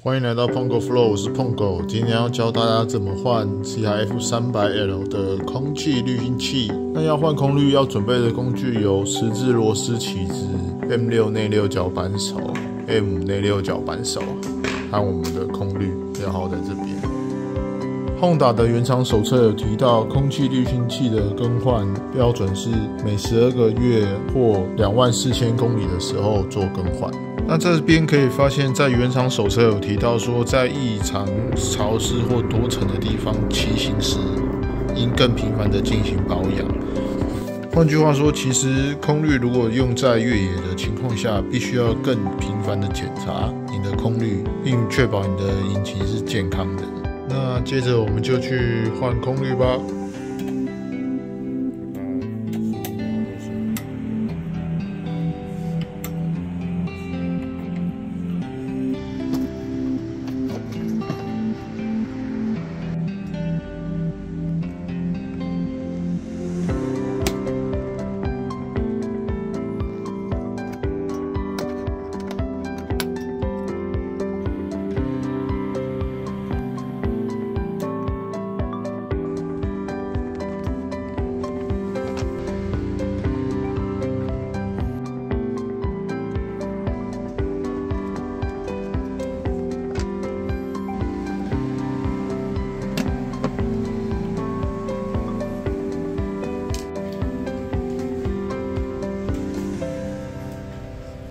欢迎来到 Pongo Flow， 我是 Pongo， 今天要教大家怎么换 CRF300L 的空气滤清器。那要换空滤要准备的工具有十字螺丝起子、M6 内六角扳手、M5 内六角扳手和我们的空滤，然后在这边。Honda 的原厂手册有提到，空气滤清器的更换标准是每12个月或24000公里的时候做更换。那这边可以发现，在原厂手册有提到说，在异常潮湿或多尘的地方骑行时，应更频繁的进行保养。换句话说，其实空滤如果用在越野的情况下，必须要更频繁的检查你的空滤，并确保你的引擎是健康的。那接着我们就去换空滤吧。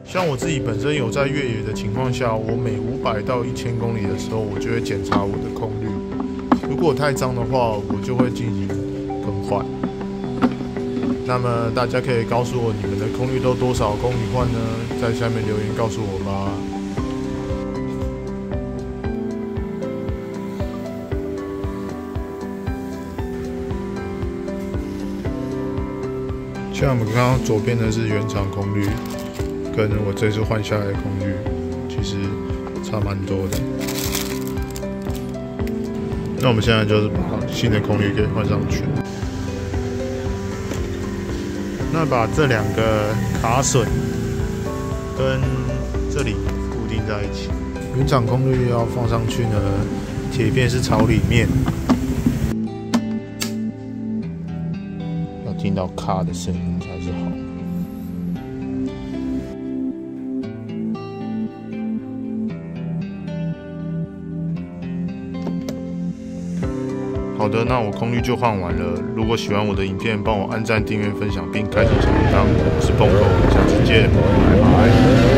像我自己本身有在越野的情况下，我每500到1000公里的时候，我就会检查我的空滤。如果太脏的话，我就会进行更换。那么大家可以告诉我你们的空滤都多少公里换呢？在下面留言告诉我吧。像我们刚刚左边的是原厂空滤。跟我这次换下来的空滤其实差蛮多的。那我们现在就是把新的空滤给换上去。那把这2个卡榫跟这里固定在一起。原厂空滤要放上去呢，铁片是朝里面，要听到咔的声音才是好。好的，那我空滤就换完了。如果喜欢我的影片，帮我按赞、订阅、分享，并开启小铃铛。我是Pongo，下次见，拜拜。